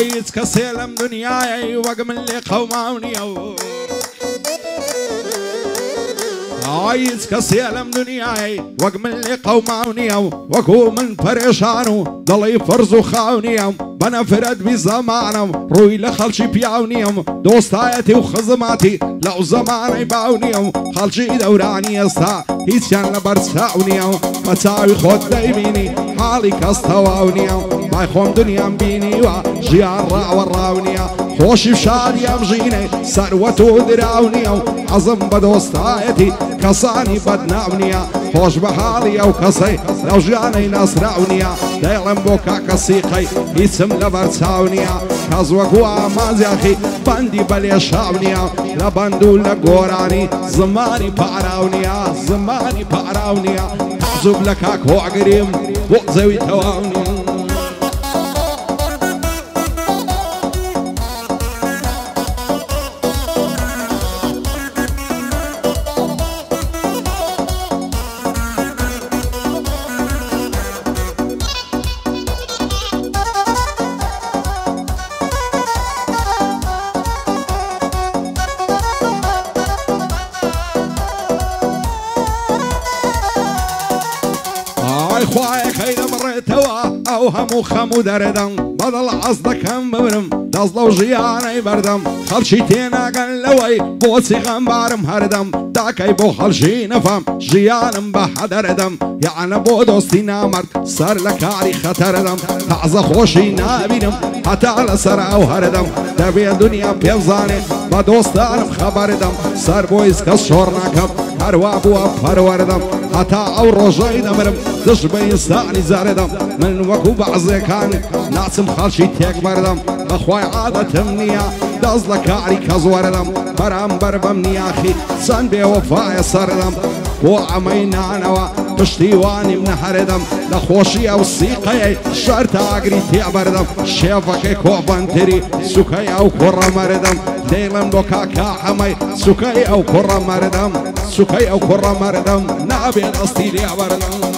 عايز كسلم دنياي وقم اللي قوماوني عايز كسلم دنياي وقم اللي قوماوني وكو من فريشانو ضلي فرزو خاوني بنا فرد بزمانم روي لخلشي بياونيم دوستايتي وخزماتي لو زماني باونيم خلشي دوراني استا هيتشان لبرساونيم متاوي خود دايميني حالي كستواونيم باي خون دنيام بيني وجيان را وراونيم خوشي بشادي امجيني ثروتو دراونيم عظم بدوستايتي كساني بدناونيم خوش بحالي او كسي لو جاني نصراونيا دايلم بوكا كسيقي اسم لبرساونيا كازوكو اماز ياخي باندي بليشاونيا لبندو لقوراني زماني باراونيا زماني باراونيا زوب لكاك هو عقريم وزوي تواونيا او همو خمو دردم بدل عصدك هم ببرم دزلو جياني بردم خلشي تينا قن لوي بوسي غنبارم هردم داكي بو خلشي نفهم جيانم بحدردم يعني بو دوستي نامرد سر لكاري خطردم تعزى خوشي نابينم حتى على سر او هردم دبي الدنيا بيزاني بدوستانم خبردم سر بويس كسورناكم هروابو افروردم حتى او رجاي دمرم دش بيستاني زاردم من وكو بعضي كان ناسم خالشي تيك بردم بخواي عادة تمنيا دازلك عري كزوردم برام بربمني اخي سن بوفاي سردم وعمينا نوا تشتيواني من حردم لخوشي او سيقي شرط اقري تيبردم شيفك كوبانتري سكي او كرة مردم ديلم بوكاكا حمي سكي او كرة مردم سكي او كرة مردم نابي الاستيلي بردم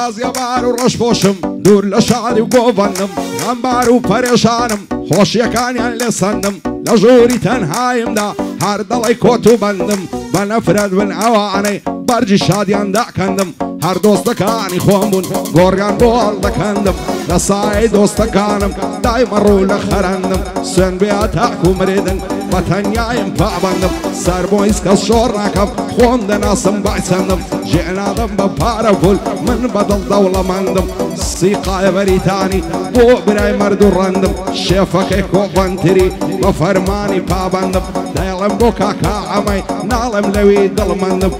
تازيا بارو رش بوشم دور لشادي وقوفنم غم بارو فريشانم خوش يكاني اللي صنم لجوري تنهايم دا هار دلي كوتو بندم بنفرد من عواني برجي شاديان دا كندم هر دوستكاني خومبون غورغان بول دا كندم لساي دوستكانم دايما رو لخرندم سن بياتاكو مريدن بطنيايم فابندم سر بويس كالشورناكم خوند ناسم بايسندم جئنا دم ببارفول من بدل دولة مندم سيقاي بريتاني بو براي مردو رندم شيفك كوفنتري بفرماني بابندم دايلم بوكاكا عمي نالم لوي دل مندم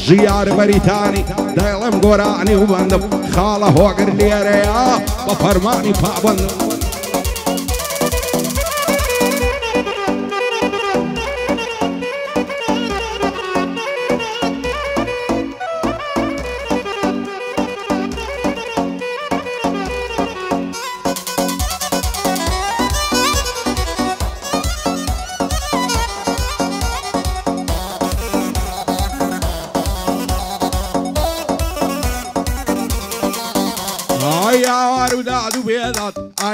جيار بريتاني دايلم قراني وبندم خاله هوقر ليريا بفرماني بابندم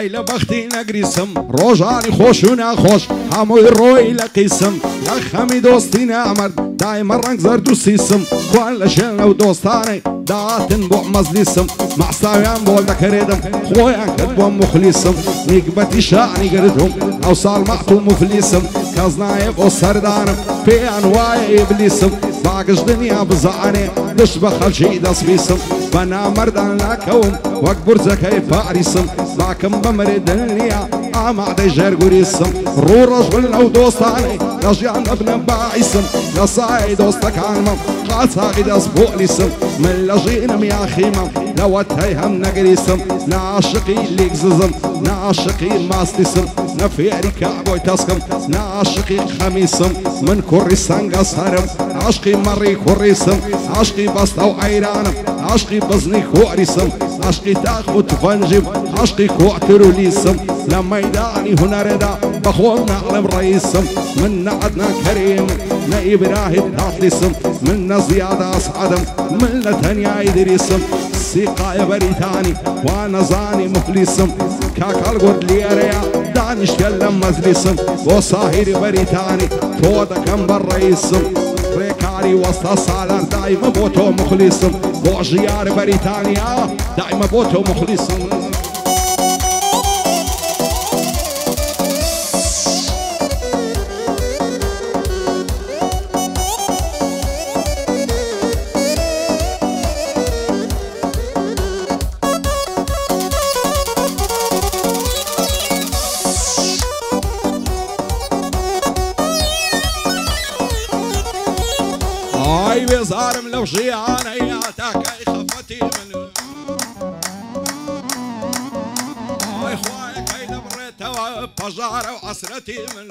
اي لبختي نقريسم روجاني خوشونا خوش هموي روي لقيسم لخمي دوستي نعمرد دايما رنق زردو سيسم كوالا شلنا ودوستاني داتن بوع مزليسم معصاويان بول دكريدم خويا كدبوم مخليسم نيقبتي شعني قردهم او صالمعتو مفليسم كازنايف وسردانم في انواع ابليسم باقش دنيا بزعاني دش بخلشي دسبيسم بنا مردان لكوم واكبر زكاي فارسم باكم بمرد الدنيا ئامادەی ژێرگوریسم ڕوو ڕۆژبن لەو دۆستانەی لە ژیان دەبنە باعیسم لە سایەی دۆستەکانمم قاچاقی دەست پۆلیسم من لە ژینم یاخیمم لەوە تەی هەم نەگریسم ناشقی لیگززم ناشقی ماستیسم نەفێری کابۆی تەسکم ناشقی خەمیسم من کوڕی سەنگە سەرم عاشقی مەڕی کوڕیسم عاشقی بەستە و ئەیرانم عاشقی بزنی خۆریسم عاشقی تاق و تفەنجیم عاشقی کۆتر و لیسم لە مەیدانی هونەرەدا بەخۆم ناڵم ڕئیسم من نەعەدنا کەریم نە ئیبراهیم تاتلیسم من نە زیادە ئەسعەدم من لە تەنیای دریسم سیقایە بەریتانی وا نەزانی مفلیسم کاکەڵ گوت لێرەیە دانیشتێن لە مەزلیسم بۆ ساهیری بەریتانی تۆ دەکەم بە ڕئیسم ڕێکاری وەستە سالان دایمە بۆ تۆ مخلیسم بۆ ژیار بەریتانیا دایمە بۆ تۆ مخلیسم ئای بێزارم لەو ژیانەیە تاکەی خەفەتی من ئای خوایەکەی دەبڕێتەوە پەژارە و عەسرەتی من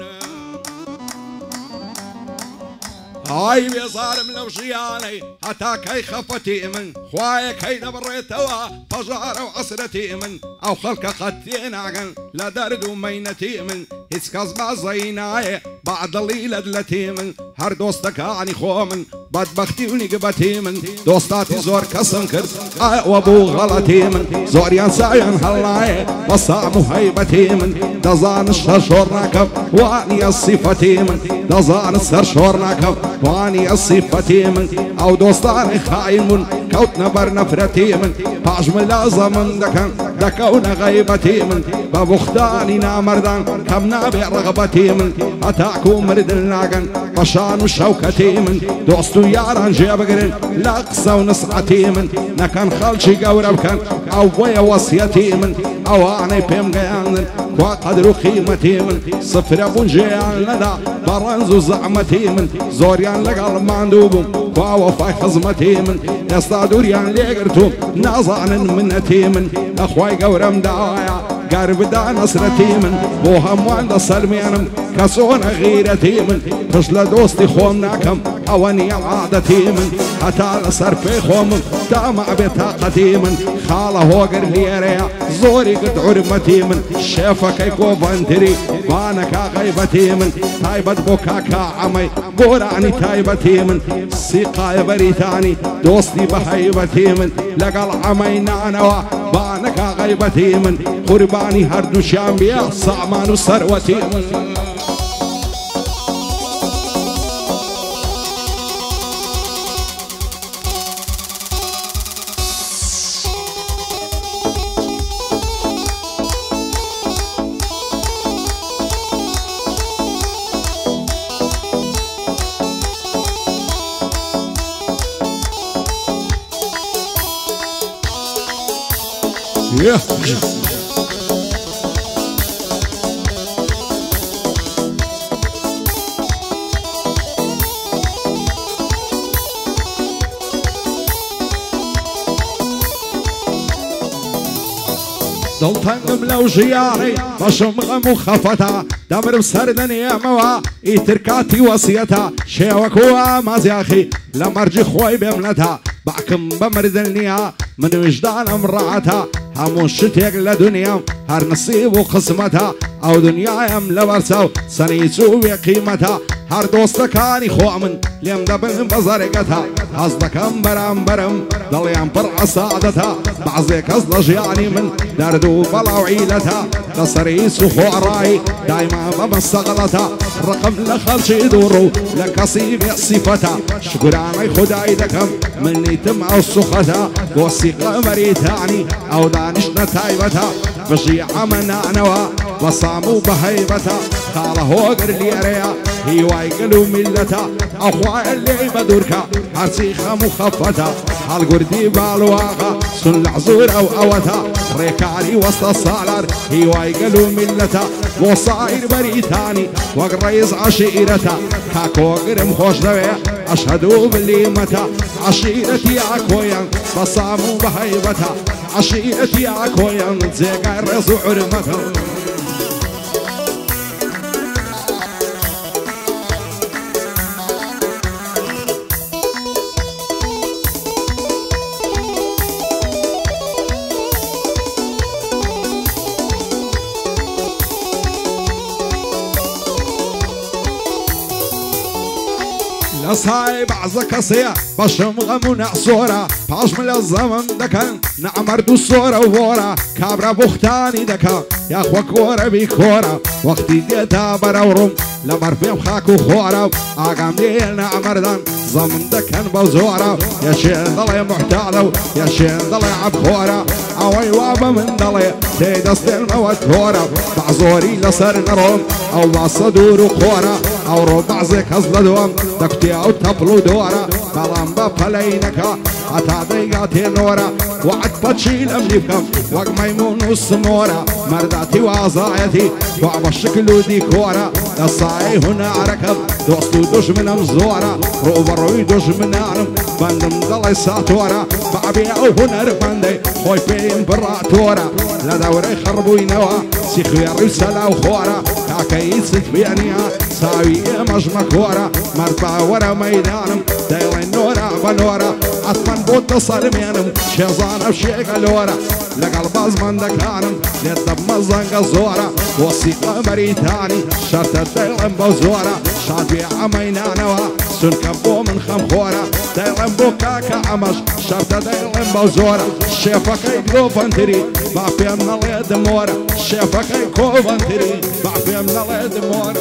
ئای بێزارم لەو ژیانەی هەتاکەی خەفەتی من خوایەکەی دەبڕێتەوە پەژارە و عەسرەتی من ئەو خەڵکە قەت تێناگەن لە دەرد و مەینەتی من هیچ کەس بازەی نایە بەعدڵی لە دلەتی من هەر دۆستەکانی خۆ من بەدبەختی و نیگبەتی من دۆستاتی زۆر کەسم کرد ئەوە بوو غەڵەتی من زۆریان ساویان هەڵنایە بە سام و هەیبەتی من دەزانت سەر شۆڕ ناکەم وانیە سیفەتی من دەزانت سەر شۆڕ ناکەم وانیە سیفەتی من ئەو دۆستانی خاین بوون کەوتنە بەر نەفرەتی من پاشمە لازە من دەکەونە غەیبەتی من بە بوختانی نامەردان کەم نابێ ڕەغبەتی من هەتاکو و مردن ناگەن بە شان و شەوکەتی من دۆست و یاران جێبگرن لە قسە و نسعەتی من نەکەن خەڵکی گەورە بکەن ئەو بۆیە وەسیەتی من ئەوانەی پێم گەیاندن کوا قەدر و قیمەتی من سفرە بوون جێیان نەدا بە ڕەنز و زەحمەتی من زۆریان لەگەڵ ماندوو بووم کوا وەفای خزمەتی من ئێستا دووریان لێگرتووم نازانن منەتی من لەخوای گەورەم داوایە گەر بدا نەسرەتی من بۆ هەمووان دەسەلمێنم کە چۆنە غیرەتی من پشت لە دۆستی خۆم ناکەم ئەوە نییە عادەتی من هەتا لەسەر پێی خۆمم داما بێت تاقەتی من خاڵە هۆگر لێرەیە زۆری کرد حورمەتی من شێفەکەی کۆڤەنتری بانەکە غەیبەتی من تایبەت بۆ کاکا عەمەی گۆرانی تایبەتی من سیقایە بەریتانی دۆستی بە هەیبەتی من لەگەڵ عەمەی نانەوە بانەکە غەیبەتی من قوربانی هەردووشیان بێ سامان و سەروەتی من دڵتەنگم لەو ژیانەی بەشم غەم و خەفەتە دەمرم سەر دەنێمەوە ئیتر کاتی وەسیەتە شێوەکووە مازیاخی لە مەرجی خۆی بێم نەتا باکم بە مردن نییە من وجدانم ڕەعەتە هەموو شتێک لە دنیام هەر نسیب و قسمەتە ئەو دنیایم لە بەرچە و سەنیچ و بێ قیمەتە هەر دۆستەکانی خۆ من لێم دەبن بە زەرگەتە هەز دەکەم بەرامبەرم دڵیان پڕ عەسادەتە بەعزێ کەس لە ژیانی من دەرد و بەڵاو عیلەتە لەسەری سوخۆڕایی دایما بەمەستەغڵەتە ڕقم لە خەڵکی دووڕ و لە کەسی بێ سیفەتە شکرانەی خودایی دەکەم من نیتم ئەو سوخەتە بۆ سیقە بەریتانی ئەو دانیشتە تایبەتە بژی ئەمە نانەوە بە سام و بە هەیبەتە خاڵە هۆگر لێرەیە هیوای گەل و میلەتە ئەو خوایە لێی بە دوورکە هەرچی خەم و خەفەتە هالقردي بالواقع سن العزور أو أوتا ريكاري وسط الصالار هواي قالوا ملتا وصاير بريتاني وقريز عشيرتا كاكو قرم خوش دوي أشهدوا باللي متى عشيرتي عكويا بصاموا بهيبتا عشيرتي عكويا زيقا الرزو عرمتا صايب عزك صيا بشم غمون عصورة باش من الزمن دكان نعمر دو صورة وورا كابرا بختاني دكا يا اخوة كورة بكورة وقتي ديتا براورم لمر بيم خاكو خورة اقام ليل نعمر دان زمن دكان بوزورة يا شين ضلي محتاضو يا شين ضلي عبخورة اوي وابا من ضلي تيدست الموت كورة بعزوري لصر نروم او باصدور وخورة او ربع زيك ازلدوم دكتي او تبلو دورة بلان بفلينكا حتى ضيقاتي نورة وعد بتشيل امليكم وق ميمون والسمورة مرداتي وعزايتي وعب الشكل ديكورة الصاي هنا عركب دوستو دوش من مزورة روبر ويدوش من عالم بندم ضلي ساتورة بعبي او هنر بندي خوي فين براتورة لا دوري خربو ينوى سيخوير وسلا وخورة كاكايد ستبيانيها ساوي مجمع كورة مربع ورا ميدانم دايلين نورا بنورا عطفن بود صارمينم شيزان بشيق الورا لقلب ازمن دكانم ليدب مزنق زورا وثيقة بريتاني شرط دايلين بوزورا شادي عمينانوا سن كبو من خمخورة دايلين بوكاكا عمش شرط دايلين بوزورا شيفك يقلو فانتري بعفي من اليد مورا شيفك يكو فانتري بعفي من اليد مورا